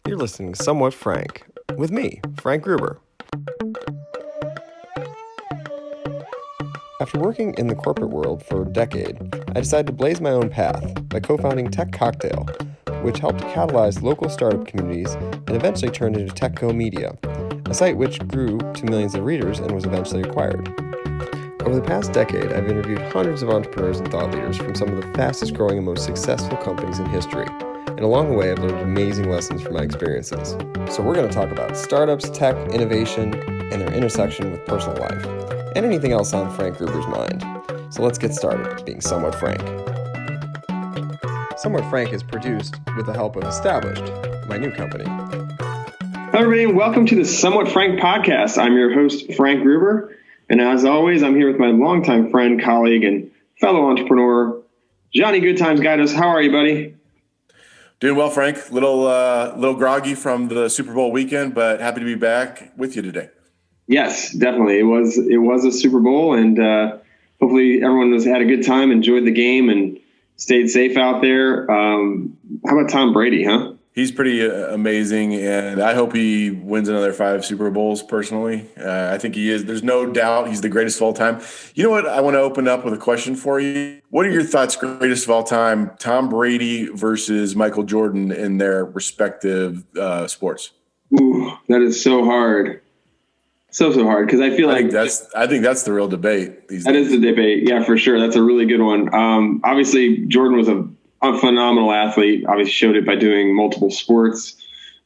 You're listening to Somewhat Frank with me, Frank Gruber. After working in the corporate world for a decade, I decided to blaze my own path by co-founding Tech Cocktail, which helped catalyze local startup communities and eventually turned into TechCo Media, a site which grew to millions of readers and was eventually acquired. Over the past decade, I've interviewed hundreds of entrepreneurs and thought leaders from some of the fastest growing and most successful companies in history. And along the way, I've learned amazing lessons from my experiences. So we're going to talk about startups, tech, innovation, and their intersection with personal life, and anything else on Frank Gruber's mind. So let's get started being Somewhat Frank. Somewhat Frank is produced with the help of Established, my new company. Hello, everybody, and welcome to the Somewhat Frank podcast. I'm your host, Frank Gruber. And as always, I'm here with my longtime friend, colleague, and fellow entrepreneur, Johnny Guidos. How are you, buddy? Doing well, Frank. Little groggy from the Super Bowl weekend, but happy to be back with you today. Yes, definitely. It was a Super Bowl, and hopefully everyone had a good time, enjoyed the game, and stayed safe out there. How about Tom Brady, huh? He's pretty amazing, and I hope he wins another 5 Super Bowls personally. I think he is. There's no doubt he's the greatest of all time. You know what? I want to open up with a question for you. What are your thoughts, greatest of all time, Tom Brady versus Michael Jordan in their respective sports? Ooh, that is so hard. So hard, because I feel like I think that's the real debate these days. That is the debate. Yeah, for sure. That's a really good one. Obviously, Jordan was a phenomenal athlete. Obviously showed it by doing multiple sports.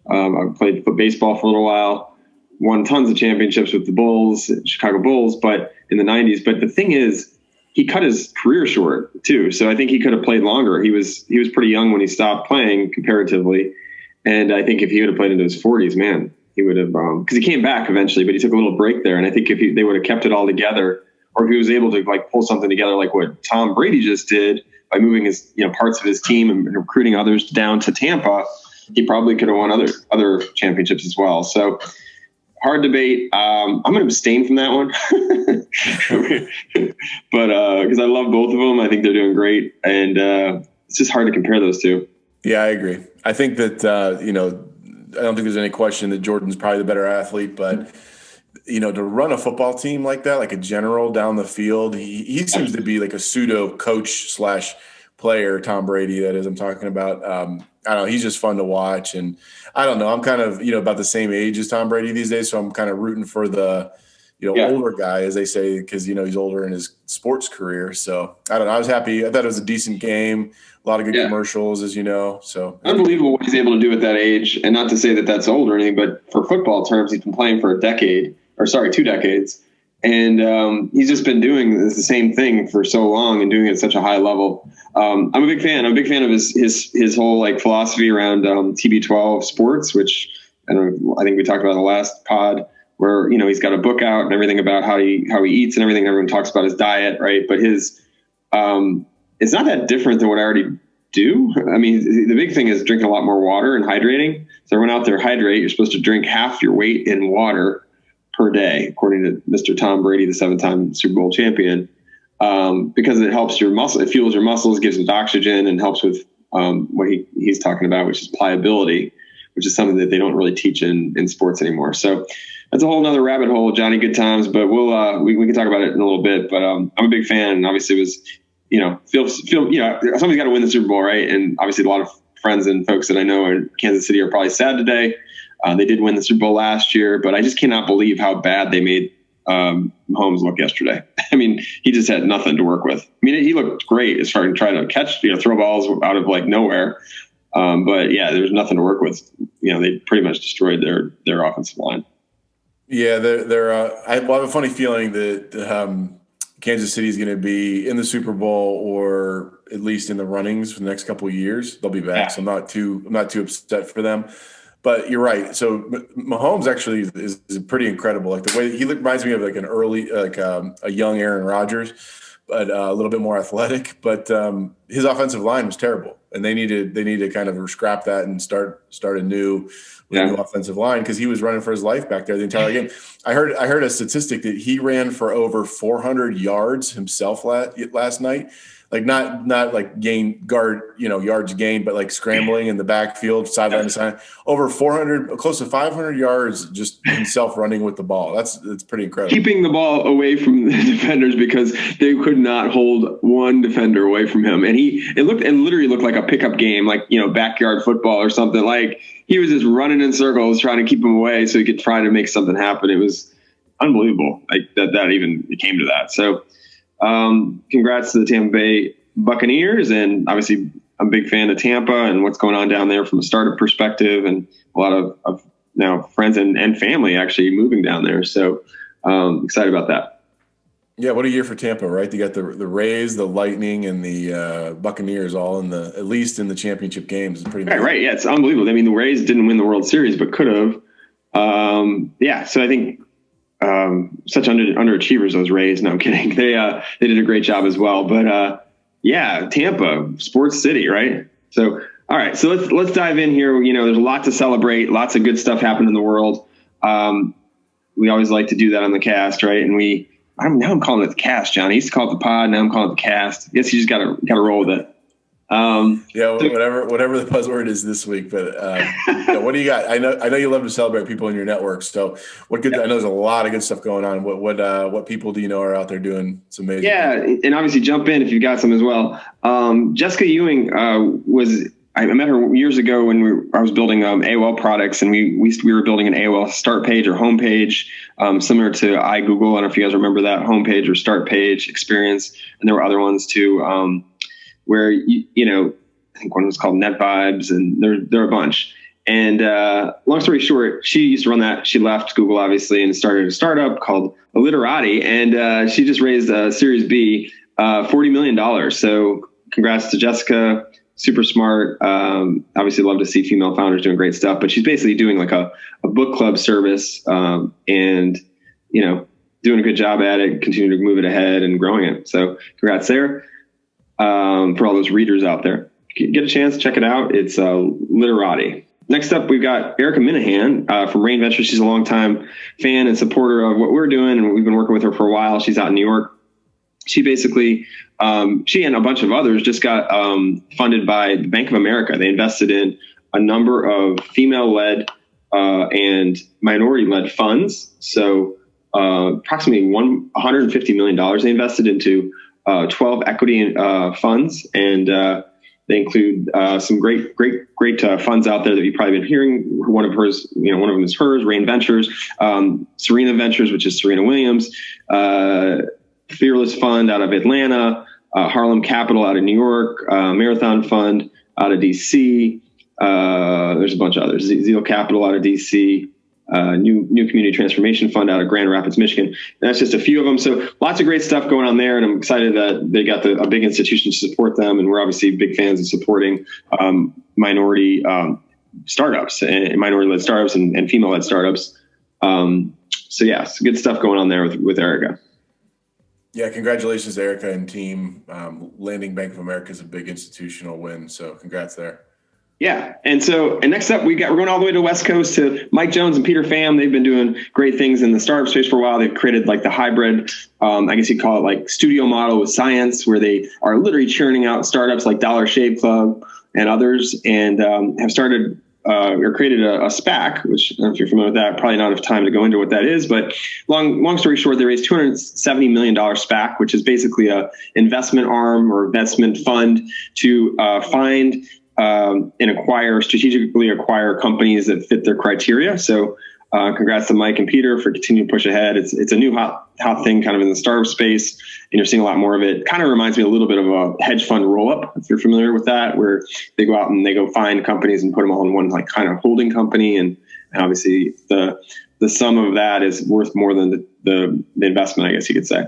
I played baseball for a little while, won tons of championships with the Bulls, Chicago Bulls, but in the 90s. But the thing is, he cut his career short too. So I think he could have played longer. He was pretty young when he stopped playing comparatively. And I think if he would have played into his 40s, man, he would have, because he came back eventually, but he took a little break there. And I think if they would have kept it all together, or if he was able to pull something together like what Tom Brady just did, by moving his parts of his team and recruiting others down to Tampa, he probably could have won other championships as well. So hard debate. I'm going to abstain from that one, but because I love both of them, I think they're doing great, and it's just hard to compare those two. Yeah, I agree. I think that I don't think there's any question that Jordan's probably the better athlete, but to run a football team like that, like a general down the field, he seems to be like a pseudo coach / player, Tom Brady, that is, I'm talking about. I don't know. He's just fun to watch. And I don't know. I'm kind of, about the same age as Tom Brady these days. So I'm kind of rooting for the, older guy, as they say, because, he's older in his sports career. So I don't know. I was happy. I thought it was a decent game. A lot of good commercials, as you know. So unbelievable what he's able to do at that age. And not to say that that's old or anything, but for football terms, he's been playing for 2 decades. And he's just been doing the same thing for so long and doing it at such a high level. I'm a big fan. I'm a big fan of his whole philosophy around TB12 sports, which I think we talked about in the last pod, where he's got a book out and everything about how he eats and everything. Everyone talks about his diet, right? But his it's not that different than what I already do. I mean, the big thing is drinking a lot more water and hydrating. So everyone out there, hydrate. You're supposed to drink half your weight in water per day, according to Mr. Tom Brady, the 7-time Super Bowl champion, because it helps your muscle, it fuels your muscles, gives it oxygen, and helps with what he's talking about, which is pliability, which is something that they don't really teach in sports anymore. So that's a whole nother rabbit hole, Johnny. Good times, but we can talk about it in a little bit. But I'm a big fan, and obviously it was somebody's got to win the Super Bowl, right? And obviously a lot of friends and folks that I know in Kansas City are probably sad today. They did win the Super Bowl last year, but I just cannot believe how bad they made Mahomes look yesterday. I mean, he just had nothing to work with. I mean, he looked great as far as trying to catch, throw balls out of nowhere. But yeah, there was nothing to work with. They pretty much destroyed their offensive line. Yeah, I have a funny feeling that Kansas City is going to be in the Super Bowl, or at least in the runnings for the next couple of years. They'll be back, so I'm not too upset for them. But you're right. So Mahomes actually is pretty incredible. Like the way he reminds me of an early, a young Aaron Rodgers, but a little bit more athletic. But his offensive line was terrible, and they need to kind of scrap that and start a new offensive line, because he was running for his life back there the entire game. I heard a statistic that he ran for over 400 yards himself last night. like not like yards gained, but like scrambling in the backfield, sideline to side, over 400, close to 500 yards just himself running with the ball. That's pretty incredible. Keeping the ball away from the defenders because they could not hold one defender away from him. And it literally looked like a pickup game, like, backyard football or something. Like he was just running in circles trying to keep him away so he could try to make something happen. It was unbelievable that even came to that. So congrats to the Tampa Bay Buccaneers. And obviously I'm a big fan of Tampa and what's going on down there from a startup perspective, and a lot of now friends and family actually moving down there. So excited about that. Yeah, what a year for Tampa, right? They got the Rays, the Lightning, and the Buccaneers all at least in the championship games. It's pretty right. Yeah, it's unbelievable. I mean, the Rays didn't win the World Series, but could have. So I think such underachievers, those Rays. No, I'm kidding. They did a great job as well. But Tampa, sports city, right? So all right, so let's dive in here. There's a lot to celebrate, lots of good stuff happening in the world. We always like to do that on the cast, right? And now I'm calling it the cast, John. I used to call it the pod. Now I'm calling it the cast. I guess you just gotta roll with it. Whatever the buzzword is this week. But what do you got? I know you love to celebrate people in your network. So what good? I know there's a lot of good stuff going on. What people do you know are out there doing some amazing? Yeah, and obviously jump in if you've got some as well. Jessica Ewing I met her years ago when I was building AOL products, and we were building an AOL start page or homepage, similar to iGoogle. I don't know if you guys remember that homepage or start page experience. And there were other ones too, where I think one was called Net Vibes, and there are a bunch. And long story short, she used to run that. She left Google obviously and started a startup called Literati, and she just raised a Series B, $40 million. So congrats to Jessica. Super smart. Obviously love to see female founders doing great stuff, but she's basically doing like a book club service, and, doing a good job at it, continue to move it ahead and growing it. So congrats there, for all those readers out there. Get a chance, check it out. It's Literati. Next up, we've got Erica Minahan from Rain Ventures. She's a longtime fan and supporter of what we're doing, and we've been working with her for a while. She's out in New York. She basically, she and a bunch of others just got funded by the Bank of America. They invested in a number of female-led and minority-led funds. So approximately $150 million they invested into 12 equity funds, and they include some great funds out there that you've probably been hearing. One of them is hers, Rain Ventures, Serena Ventures, which is Serena Williams, Fearless Fund out of Atlanta, Harlem Capital out of New York, Marathon Fund out of DC. There's a bunch of others. Zeal Capital out of DC, New Community Transformation Fund out of Grand Rapids, Michigan. And that's just a few of them. So lots of great stuff going on there, and I'm excited that they got a big institution to support them. And we're obviously big fans of supporting minority startups and minority-led startups and female-led startups. So yeah, it's good stuff going on there with Erica. Yeah, congratulations, Erica and team. Landing Bank of America is a big institutional win, so congrats there. Yeah, and next up, we're going all the way to the West Coast to Mike Jones and Peter Pham. They've been doing great things in the startup space for a while. They've created like the hybrid, I guess you'd call it like studio model with science, where they are literally churning out startups like Dollar Shave Club and others, and have started or created a SPAC, which I don't know if you're familiar with that. Probably not enough time to go into what that is, but long story short, they raised $270 million SPAC, which is basically a investment arm or investment fund to find and strategically acquire companies that fit their criteria. So congrats to Mike and Peter for continuing to push ahead. It's a new hot thing kind of in the startup space, and you're seeing a lot more of it. Kind of reminds me a little bit of a hedge fund roll-up, if you're familiar with that, where they go out and they go find companies and put them all in one like kind of holding company. And obviously the sum of that is worth more than the investment, I guess you could say.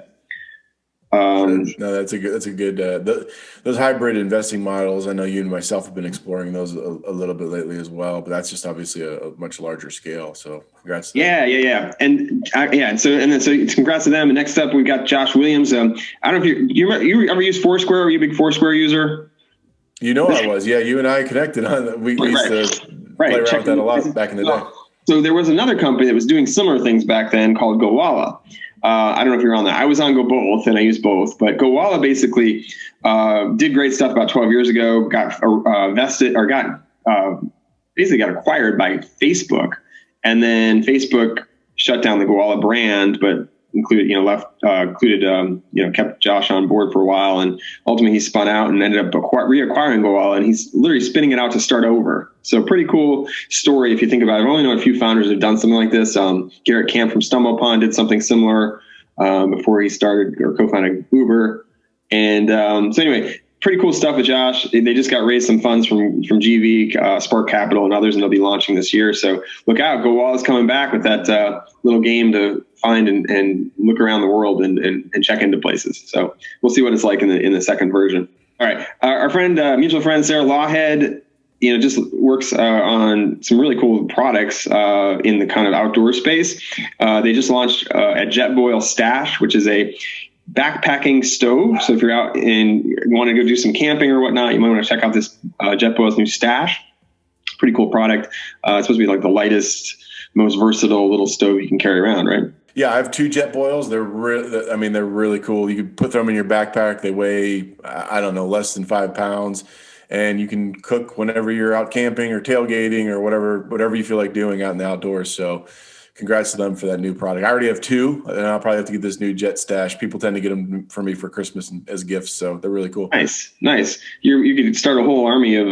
No, that's a good those hybrid investing models. I know you and myself have been exploring those a little bit lately as well, but that's just obviously a much larger scale. So congrats. Yeah. And so congrats to them. And next up, we've got Josh Williams. I don't know if you ever use Foursquare? Are you a big Foursquare user? I was. Yeah, you and I connected on. We used to play around with that a lot back in the day. So there was another company that was doing similar things back then called Gowalla. I don't know if you're on that. I was on Go Both, and I use both. But Gowalla basically did great stuff about 12 years ago. Got basically got acquired by Facebook, and then Facebook shut down the Gowalla brand, but kept Josh on board for a while, and ultimately he spun out and ended up reacquiring Gowalla, and he's literally spinning it out to start over. So pretty cool story if you think about it. I've only known a few founders who've done something like this. Garrett Camp from StumbleUpon did something similar before he started or co-founded Gruber. And so anyway, pretty cool stuff with Josh. They just got raised some funds from GV, Spark Capital, and others, and they'll be launching this year. So look out, Gowalla's coming back with that little game to find and look around the world and check into places. So we'll see what it's like in the second version. All right, our friend, mutual friend Sarah Lawhead, just works on some really cool products in the kind of outdoor space. They just launched at Jetboil Stash, which is a backpacking stove. So if you're out and you want to go do some camping or whatnot, you might want to check out this Jetboil's new Stash. Pretty cool product. It's supposed to be like the lightest, most versatile little stove you can carry around, right? Yeah, I have 2 Jetboils. They're really cool. You can put them in your backpack. They weigh, less than 5 pounds. And you can cook whenever you're out camping or tailgating or whatever you feel like doing out in the outdoors. So congrats to them for that new product. I already have 2, and I'll probably have to get this new Jet Stash. People tend to get them for me for Christmas as gifts, so they're really cool. Nice. You could start a whole army of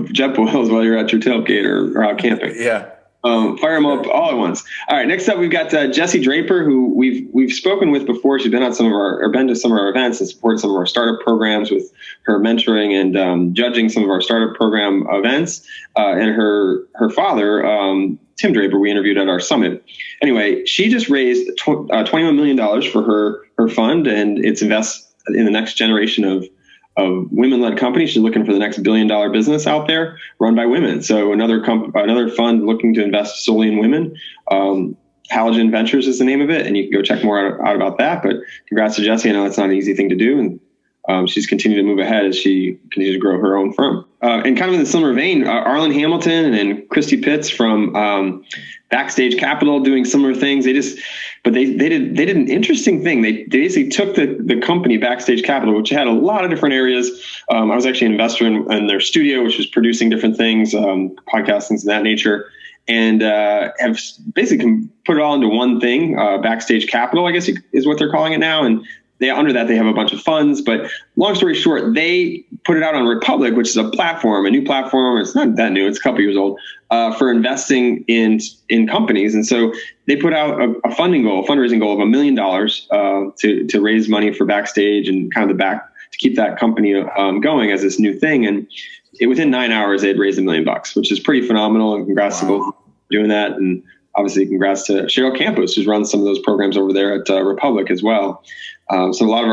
Jetboils while you're at your tailgate or out camping. Yeah. Fire them up all at once. All right. Next up, we've got Jessie Draper, who we've spoken with before. She's been on been to some of our events and supported some of our startup programs with her mentoring and judging some of our startup program events. And her father, Tim Draper, we interviewed at our summit. Anyway, she just raised $21 million for her fund, and it's invest in the next generation of women-led companies. She's looking for the next billion-dollar business out there run by women. So another fund looking to invest solely in women. Halogen Ventures is the name of it, and you can go check more out about that. But congrats to Jessie. I know it's not an easy thing to do, and she's continued to move ahead as she continues to grow her own firm. And kind of in the similar vein, Arlen Hamilton and Christy Pitts from Backstage Capital doing similar things. They did an interesting thing. They basically took the company Backstage Capital, which had a lot of different areas. I was actually an investor in their studio, which was producing different things, podcasts, things of that nature, and have basically put it all into one thing. Backstage Capital, I guess, is what they're calling it now. And under that, they have a bunch of funds. But long story short, they put it out on Republic, which is a new platform. It's not that new. It's a couple years old, for investing in companies. And so they put out a fundraising goal of $1 million to raise money for Backstage and kind of to keep that company going as this new thing. And within 9 hours, they had raised $1 million, which is pretty phenomenal. And congrats to both doing that. And obviously, congrats to Cheryl Campos, who's run some of those programs over there at Republic as well. So a lot of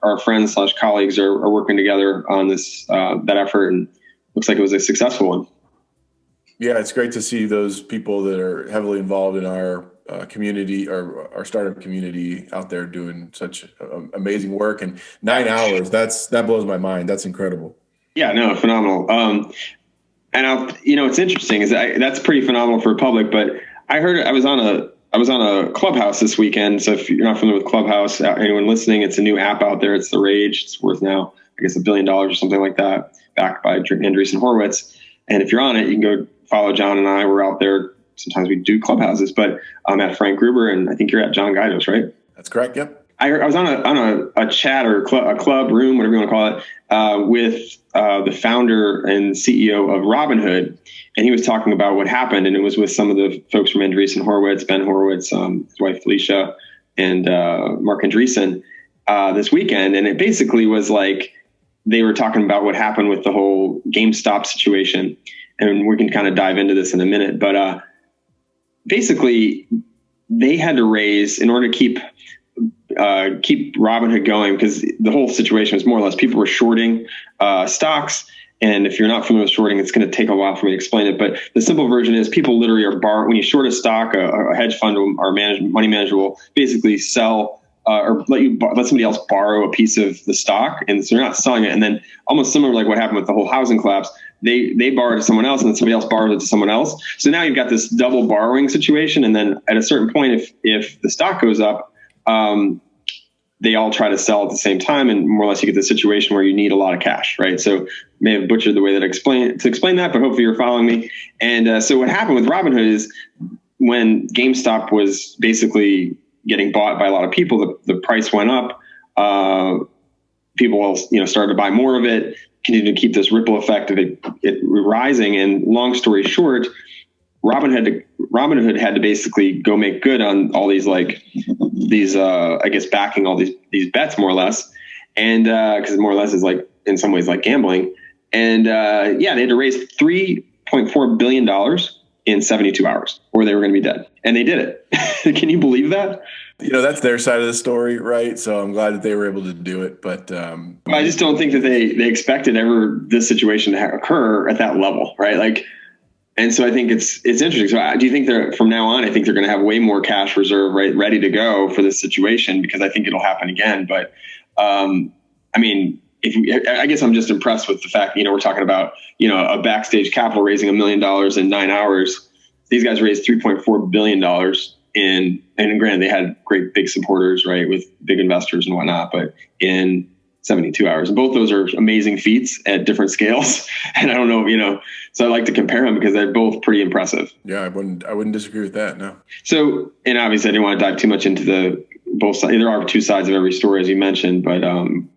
our friends / colleagues are working together on this that effort, and looks like it was a successful one. Yeah, it's great to see those people that are heavily involved in our community or our startup community out there doing such amazing work. And 9 hours, that blows my mind. That's incredible. Yeah, no, phenomenal. And it's interesting is that's pretty phenomenal for Republic. But I heard I was on a Clubhouse this weekend. So if you're not familiar with Clubhouse, anyone listening, it's a new app out there. It's the rage. It's worth now, I guess, $1 billion or something like that, backed by Andreessen Horowitz. And if you're on it, you can go follow John and I. We're out there. Sometimes we do Clubhouses, but I'm at Frank Gruber, and I think you're at John Guidos, right? That's correct. Yep. I was on a chat or a club room, whatever you want to call it, with the founder and CEO of Robinhood, and he was talking about what happened, and it was with some of the folks from Andreessen Horowitz, Ben Horowitz, his wife Felicia, and Mark Andreessen this weekend, and it basically was like they were talking about what happened with the whole GameStop situation, and we can kind of dive into this in a minute, but basically they had to raise in order to keep Robinhood going, because the whole situation was more or less people were shorting stocks. And if you're not familiar with shorting, it's going to take a while for me to explain it. But the simple version is people literally are when you short a stock, a hedge fund or money manager will basically sell or let somebody else borrow a piece of the stock, and so they're not selling it. And then almost similar like what happened with the whole housing collapse, they borrowed to someone else, and then somebody else borrowed it to someone else. So now you've got this double borrowing situation. And then at a certain point, if the stock goes up, they all try to sell at the same time, and more or less you get the situation where you need a lot of cash, right? So may have butchered the way that I explain that, but hopefully you're following me. And so what happened with Robinhood is when GameStop was basically getting bought by a lot of people, the price went up. People started to buy more of it, continued to keep this ripple effect of it rising. And long story short, Robinhood had to basically go make good on all these backing all these bets more or less. And because more or less is like in some ways like gambling. And they had to raise $3.4 billion in 72 hours or they were going to be dead. And they did it. Can you believe that? That's their side of the story, right? So I'm glad that they were able to do it. But I just don't think that they expected ever this situation to occur at that level, right? Like, and so I think it's interesting. So do you think from now on, I think they're going to have way more cash reserve, right, ready to go for this situation, because I think it'll happen again. But I guess I'm just impressed with the fact, we're talking about, a backstage capital raising $1 million in 9 hours. These guys raised $3.4 billion and granted, they had great big supporters, right, with big investors and whatnot, but in 72 hours. And both those are amazing feats at different scales. And I don't know, so I like to compare them because they're both pretty impressive. Yeah, I wouldn't disagree with that. No. So, and obviously I didn't want to dive too much into both sides. There are two sides of every story, as you mentioned, but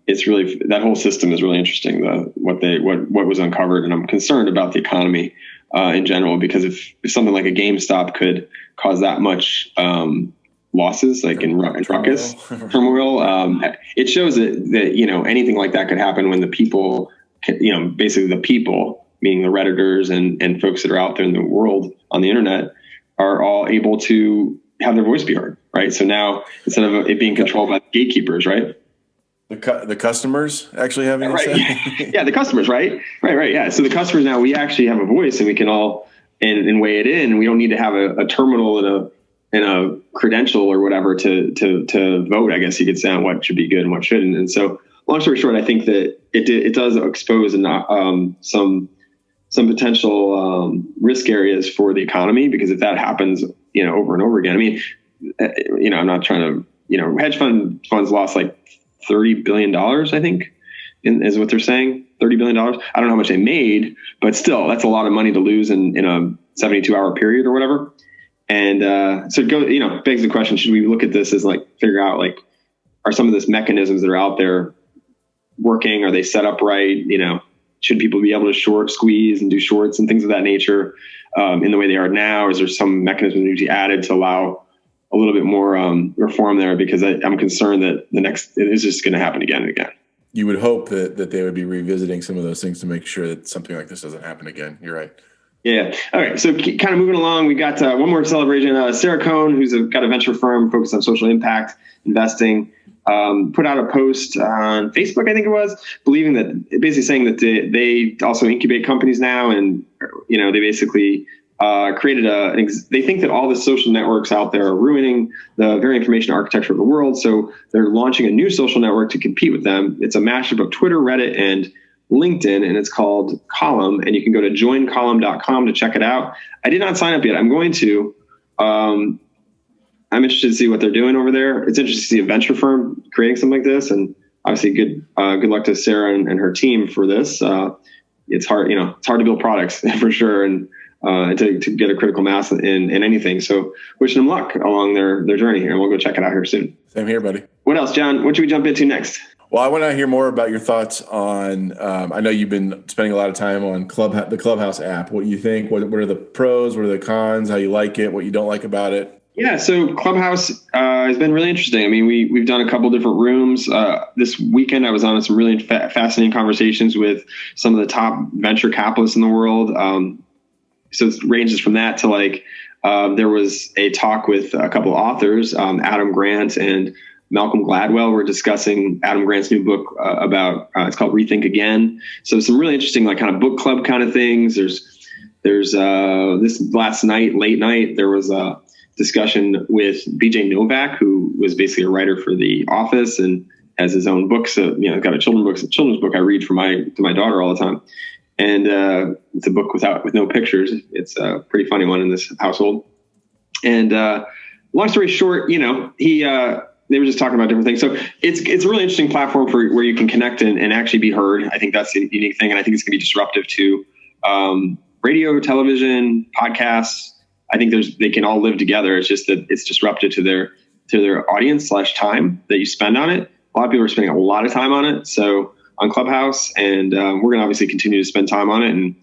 it's really, that whole system is really interesting, what was uncovered. And I'm concerned about the economy in general, because if something like a GameStop could cause that much losses, like in ruckus, turmoil, it shows that anything like that could happen when the people, basically the people, meaning the Redditors and folks that are out there in the world on the internet, are all able to have their voice be heard, right? So now instead of it being controlled by the gatekeepers, right? The customers actually having a say? Yeah, the customers, right? Right. Yeah. So the customers now, we actually have a voice, and we can all and weigh it in. We don't need to have a terminal and a credential or whatever to vote, I guess you could say, on what should be good and what shouldn't. And so, long story short, I think that it does expose some potential risk areas for the economy, because if that happens, over and over again, I mean, I'm not trying to, hedge funds lost like $30 billion, I think, is what they're saying. $30 billion. I don't know how much they made, but still, that's a lot of money to lose in a 72-hour period or whatever. And so it begs the question: should we look at this as figure out are some of these mechanisms that are out there working? Are they set up right? Should people be able to short squeeze and do shorts and things of that nature in the way they are now? Or is there some mechanism that needs to be added to allow a little bit more reform there? Because I'm concerned that it is just going to happen again and again. You would hope that they would be revisiting some of those things to make sure that something like this doesn't happen again. You're right. Yeah. All right. So kind of moving along, we got one more celebration. Sarah Cohn, who's got a venture firm focused on social impact investing, put out a post on Facebook, I think it was, basically saying that they also incubate companies now. And, they basically created they think that all the social networks out there are ruining the very information architecture of the world. So they're launching a new social network to compete with them. It's a mashup of Twitter, Reddit, and LinkedIn, and it's called Column, and you can go to joincolumn.com to check it out. I did not sign up yet. I'm going to. I'm interested to see what they're doing over there. It's interesting to see a venture firm creating something like this, and obviously good luck to Sarah and her team for this. It's hard, it's hard to build products for sure, and to get a critical mass in anything. So wishing them luck along their journey here, and we'll go check it out here soon. Same here, buddy. What else, John? What should we jump into next? Well, I want to hear more about your thoughts on, I know you've been spending a lot of time on the Clubhouse app. What do you think? What are the pros? What are the cons? How you like it? What you don't like about it? Yeah, so Clubhouse has been really interesting. I mean, we've done a couple different rooms. This weekend, I was on some really fascinating conversations with some of the top venture capitalists in the world. So it ranges from that to there was a talk with a couple of authors, Adam Grant and Malcolm Gladwell. We're discussing Adam Grant's new book about it's called Rethink Again. So some really interesting kind of book club kind of things. There's this last night, late night, there was discussion with BJ Novak, who was basically a writer for The Office and has his own books. Got a children's book I read to my daughter all the time. And it's a book with no pictures. It's a pretty funny one in this household. And long story short, they were just talking about different things. So it's a really interesting platform for where you can connect and actually be heard. I think that's the unique thing. And I think it's going to be disruptive to radio, television, podcasts. I think they can all live together. It's just that it's disruptive to their audience / time that you spend on it. A lot of people are spending a lot of time on it. So on Clubhouse, and we're going to obviously continue to spend time on it and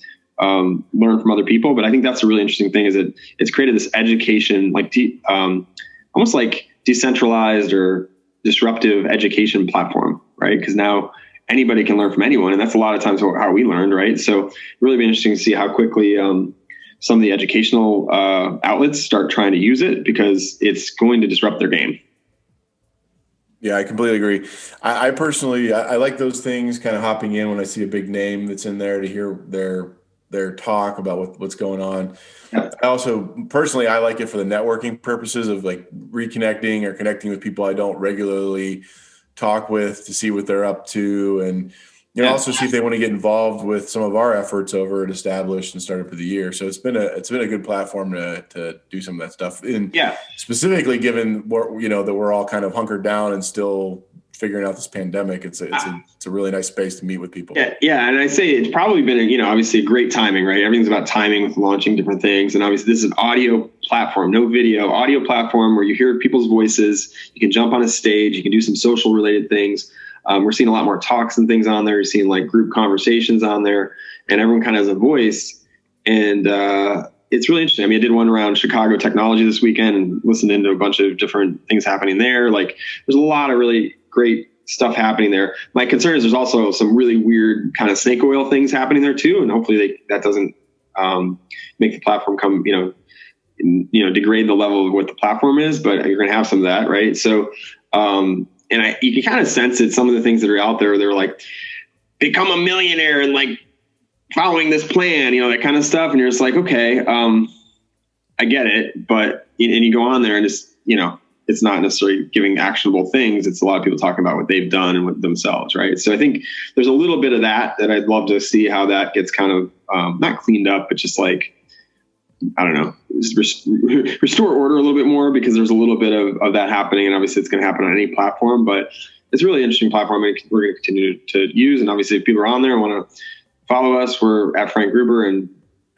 learn from other people. But I think that's the really interesting thing is that it's created this education, almost like decentralized or disruptive education platform, right? Because now anybody can learn from anyone. And that's a lot of times how we learned, right? So really be interesting to see how quickly some of the educational outlets start trying to use it, because it's going to disrupt their game. Yeah, I completely agree. I personally, I like those things, kind of hopping in when I see a big name that's in there to hear their talk about what's going on. I also personally, I like it for the networking purposes of like reconnecting or connecting with people I don't regularly talk with to see what they're up to, and also see if they want to get involved with some of our efforts over at Established and Startup of the Year. So it's been a good platform to do some of that stuff. And specifically given that we're all kind of hunkered down and still figuring out this pandemic, it's a really nice space to meet with people. Yeah. And I say it's probably been obviously a great timing, right? Everything's about timing with launching different things. And obviously this is an audio platform, no video, audio platform where you hear people's voices. You can jump on a stage, you can do some social related things. We're seeing a lot more talks and things on there. You're seeing like group conversations on there, and everyone kind of has a voice. And it's really interesting. I mean, I did one around Chicago technology this weekend and listened into a bunch of different things happening there. Like there's a lot of really great stuff happening there. My concern is there's also some really weird kind of snake oil things happening there too. And hopefully that doesn't make the platform come, degrade the level of what the platform is, but you're going to have some of that. Right. So, and you can kind of sense it. Some of the things that are out there, they're like, become a millionaire and like following this plan, that kind of stuff. And you're just like, okay, I get it. But, and you go on there and it's, it's not necessarily giving actionable things. It's a lot of people talking about what they've done and with themselves. Right. So I think there's a little bit of that I'd love to see how that gets kind of not cleaned up, but just like, I don't know, just restore order a little bit more, because there's a little bit of that happening. And obviously it's going to happen on any platform, but it's a really interesting platform we're going to continue to use. And obviously if people are on there and want to follow us, we're at Frank Gruber and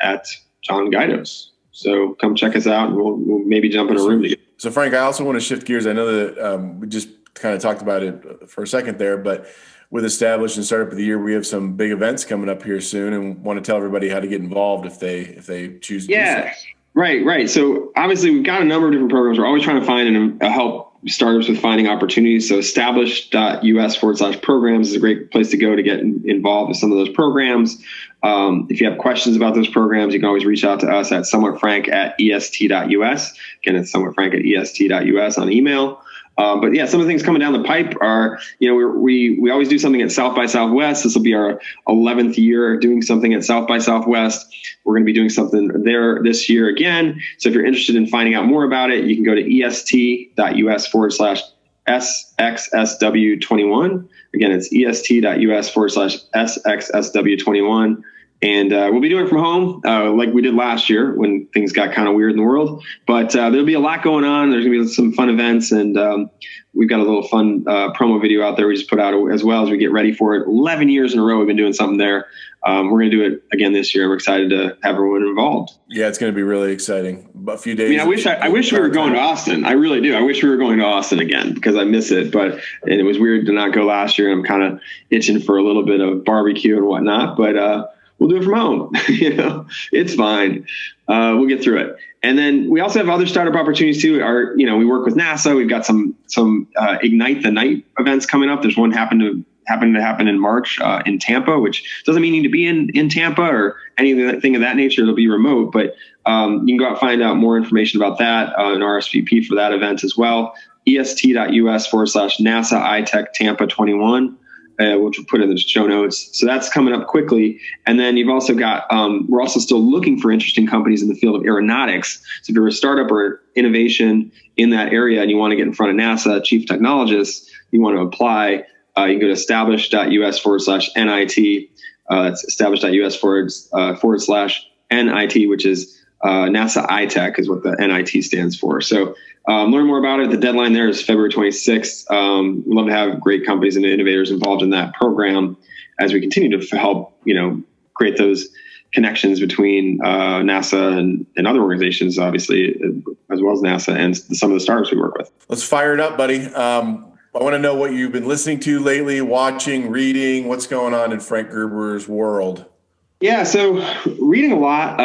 at John Guidos. So come check us out and we'll maybe jump in a room together. So Frank, I also want to shift gears. I know that we just kind of talked about it for a second there, but with Established and Startup of the Year, we have some big events coming up here soon, and want to tell everybody how to get involved if they choose to do so. Right. So obviously we've got a number of different programs. We're always trying to find and help startups with finding opportunities. So established.us/programs is a great place to go to get involved with some of those programs. If you have questions about those programs, you can always reach out to us at somewhatfrank@est.us. Again, it's somewhatfrank@est.us on email. But yeah, some of the things coming down the pipe are, we always do something at South by Southwest. This will be our 11th year doing something at South by Southwest. We're going to be doing something there this year again. So if you're interested in finding out more about it, you can go to est.us/SXSW21. Again, it's est.us/SXSW21. And we'll be doing it from home like we did last year when things got kind of weird in the world. But there'll be a lot going on. There's going to be some fun events. And we've got a little fun promo video out there we just put out as well as we get ready for it. 11 years in a row we've been doing something there. We're going to do it again this year. We're excited to have everyone involved. Yeah, it's going to be really exciting. A few days. I mean, I wish we were going to Austin. I really do. I wish we were going to Austin again because I miss it. And it was weird to not go last year. I'm kind of itching for a little bit of barbecue and whatnot. But we'll do it from home. It's fine. We'll get through it. And then we also have other startup opportunities too. We work with NASA. We've got some Ignite the Night events coming up. There's one happened to happen in March in Tampa, which doesn't mean you need to be in Tampa or anything of that nature. It'll be remote, but you can go out and find out more information about that and RSVP for that event as well. est.us/NASA iTech Tampa 21. which we'll put in the show notes. So that's coming up quickly. And then you've also got, we're also still looking for interesting companies in the field of aeronautics. So if you're a startup or innovation in that area and you want to get in front of NASA chief technologists, you want to apply, you can go to establish.us/NIT. That's establish.us/NIT, which is NASA iTech is what the NIT stands for. So learn more about it. The deadline there is February 26th. We'd love to have great companies and innovators involved in that program as we continue to help, create those connections between NASA and other organizations, obviously, as well as NASA and some of the startups we work with. Let's fire it up, buddy. I want to know what you've been listening to lately, watching, reading, what's going on in Frank Gruber's world. Yeah, so reading a lot.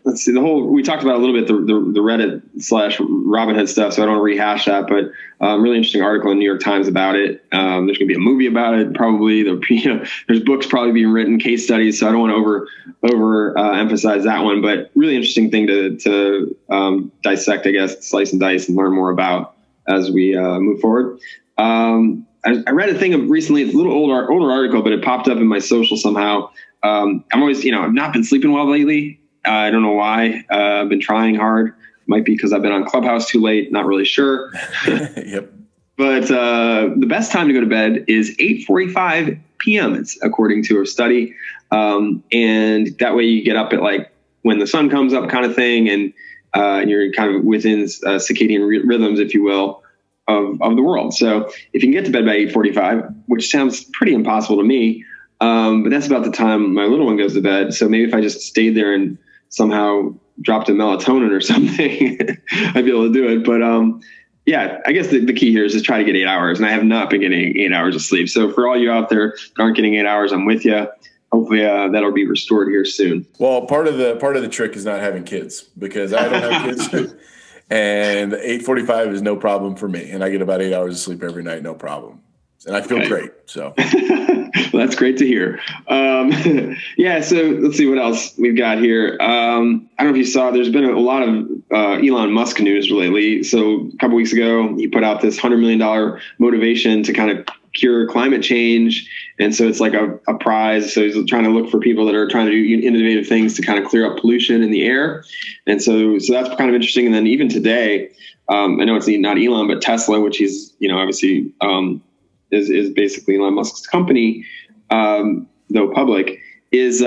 Let's see, we talked about a little bit the Reddit / Robinhood stuff, so I don't want to rehash that, but really interesting article in New York Times about it. There's going to be a movie about it, probably. There's books probably being written, case studies, so I don't want to over emphasize that one, but really interesting thing to dissect, I guess, slice and dice and learn more about as we move forward. I read a thing recently. It's a little older article, but it popped up in my social somehow. I'm always, I've not been sleeping well lately. I don't know why. I've been trying hard. Might be because I've been on Clubhouse too late. Not really sure. Yep. But the best time to go to bed is 8:45 p.m. It's according to a study, and that way you get up at like when the sun comes up, kind of thing, and you're kind of within circadian rhythms, if you will, of the world. So if you can get to bed by 8:45, which sounds pretty impossible to me, but that's about the time my little one goes to bed. So maybe if I just stayed there and somehow dropped a melatonin or something, I'd be able to do it. But yeah, I guess the key here is just try to get 8 hours. And I have not been getting 8 hours of sleep. So for all you out there that aren't getting 8 hours, I'm with you. Hopefully that'll be restored here soon. Well, part of the trick is not having kids, because I don't have kids. And 8:45 is no problem for me. And I get about 8 hours of sleep every night, no problem. And I feel great. So well, that's great to hear. Yeah. So let's see what else we've got here. I don't know if you saw, there's been a lot of Elon Musk news lately. So a couple weeks ago, he put out this $100 million motivation to kind of cure climate change. And so it's like a prize. So he's trying to look for people that are trying to do innovative things to kind of clear up pollution in the air. And so that's kind of interesting. And then even today, I know it's not Elon, but Tesla, which he's, obviously, is basically Elon Musk's company, though public, is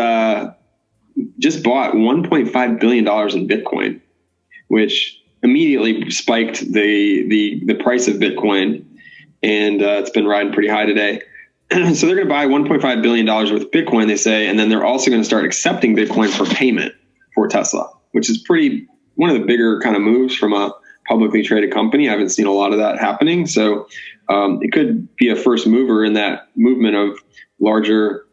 just bought $1.5 billion in Bitcoin, which immediately spiked the price of Bitcoin, and it's been riding pretty high today. So they're going to buy $1.5 billion worth of Bitcoin, they say, and then they're also going to start accepting Bitcoin for payment for Tesla, which is one of the bigger kind of moves from a publicly traded company. I haven't seen a lot of that happening. So it could be a first mover in that movement of larger,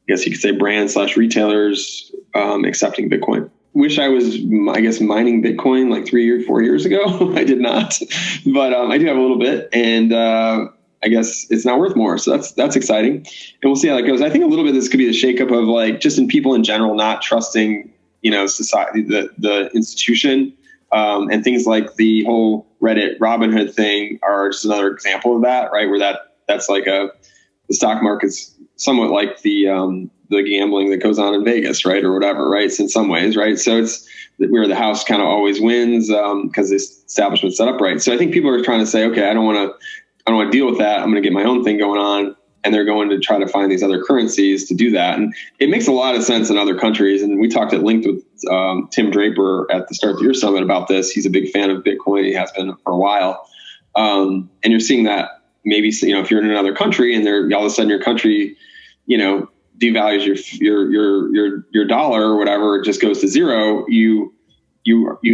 I guess you could say, brands / retailers accepting Bitcoin. Wish I was, I guess, mining Bitcoin like 3 or 4 years ago. I did not, but I do have a little bit, and I guess it's now worth more. So that's exciting, and we'll see how that goes. I think a little bit this could be the shakeup of like just in people in general not trusting, society, the institution. And things like the whole Reddit Robinhood thing are just another example of that, right? Where that's like the stock market's somewhat like the gambling that goes on in Vegas, right? Or whatever, right? It's in some ways, right? So it's where the house kind of always wins because the establishment's set up right. So I think people are trying to say, okay, I don't want to deal with that. I'm going to get my own thing going on. And they're going to try to find these other currencies to do that. And it makes a lot of sense in other countries. And we talked at length with Tim Draper at the start of your summit about this. He's a big fan of Bitcoin. He has been for a while. And you're seeing that maybe, if you're in another country and all of a sudden your country, devalues your dollar or whatever, it just goes to zero. You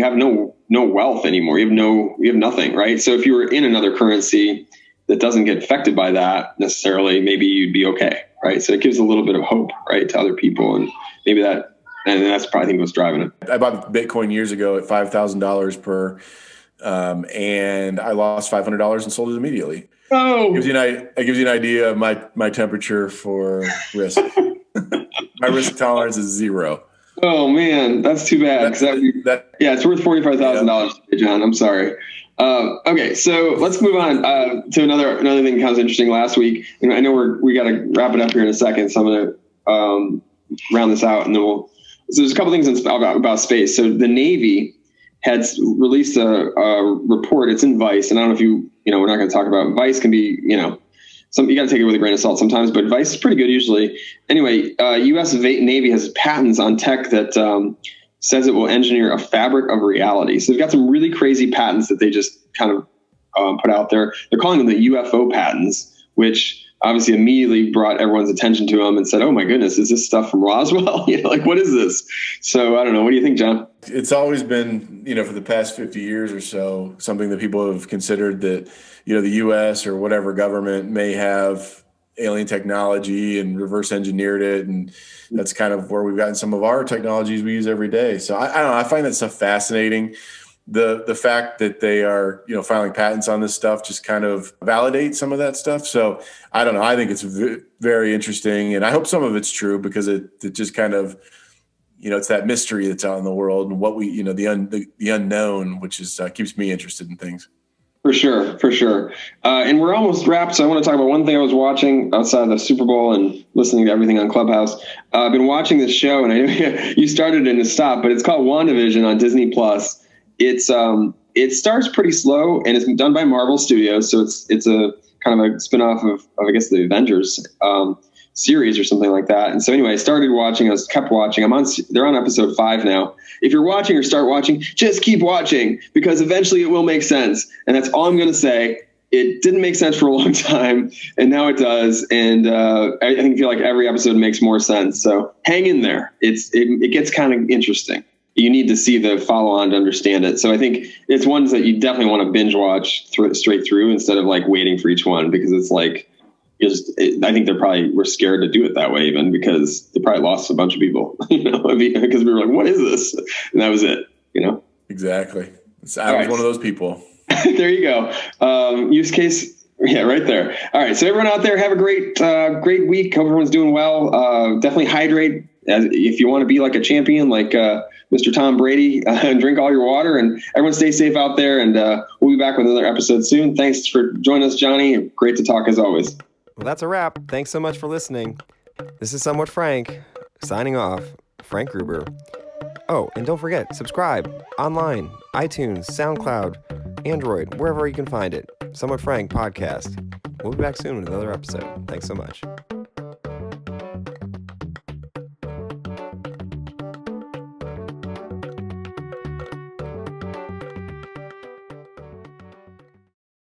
have no wealth anymore. You have nothing, right? So if you were in another currency that doesn't get affected by that necessarily, maybe you'd be okay, right? So it gives a little bit of hope, right, to other people, and maybe that's probably, I think, what's driving it. I bought Bitcoin years ago at $5,000 per, and I lost $500 and sold it immediately. Oh, it gives you an idea of my temperature for risk. My risk tolerance is 0. Oh man, that's too bad. Yeah, it's worth $45,000, John. I'm sorry. Okay, so let's move on to another thing that was interesting last week. And I know we got to wrap it up here in a second, so I'm going to round this out, and then So there's a couple things about space. So the Navy had released a report. It's in Vice, and I don't know if we're not going to talk about Vice. Can be you got to take it with a grain of salt sometimes, but Vice is pretty good usually. Anyway, U.S. Navy has patents on tech that says it will engineer a fabric of reality. So they've got some really crazy patents that they just kind of put out there. They're calling them the UFO patents, which obviously immediately brought everyone's attention to them and said, oh my goodness, is this stuff from Roswell? What is this? So I don't know. What do you think, John? It's always been, for the past 50 years or so, something that people have considered that, the U.S. or whatever government may have alien technology and reverse engineered it. And that's kind of where we've gotten some of our technologies we use every day. So I don't know. I find that stuff fascinating. The fact that they are, filing patents on this stuff just kind of validates some of that stuff. So I don't know. I think it's very interesting, and I hope some of it's true because it just kind of, it's that mystery that's out in the world and what we, the unknown, which is keeps me interested in things. For sure. And we're almost wrapped. So I want to talk about one thing I was watching outside of the Super Bowl and listening to everything on Clubhouse. I've been watching this show, and I know you started and it stopped, but it's called WandaVision on Disney Plus. It starts pretty slow, and it's done by Marvel Studios. So it's a kind of a spinoff of I guess the Avengers series or something like that. And so anyway, I started watching. I kept watching. They're on episode 5 now. If you're watching or start watching, just keep watching because eventually it will make sense. And that's all I'm going to say. It didn't make sense for a long time, and now it does. And I feel like every episode makes more sense. So hang in there. It gets kind of interesting. You need to see the follow-on to understand it. So I think it's ones that you definitely want to binge watch straight through instead of waiting for each one, because it's I think we're scared to do it that way even because they probably lost a bunch of people, because we were like, what is this? And that was it, Exactly. I was one of those people. There you go. Use case. Yeah, right there. All right. So everyone out there, have a great week. Hope everyone's doing well. Definitely hydrate if you want to be like a champion, like Mr. Tom Brady, and drink all your water, and everyone stay safe out there. And we'll be back with another episode soon. Thanks for joining us, Johnny. Great to talk as always. Well, that's a wrap. Thanks so much for listening. This is Somewhat Frank, signing off. Frank Gruber. Oh, and don't forget, subscribe online, iTunes, SoundCloud, Android, wherever you can find it. Somewhat Frank Podcast. We'll be back soon with another episode. Thanks so much.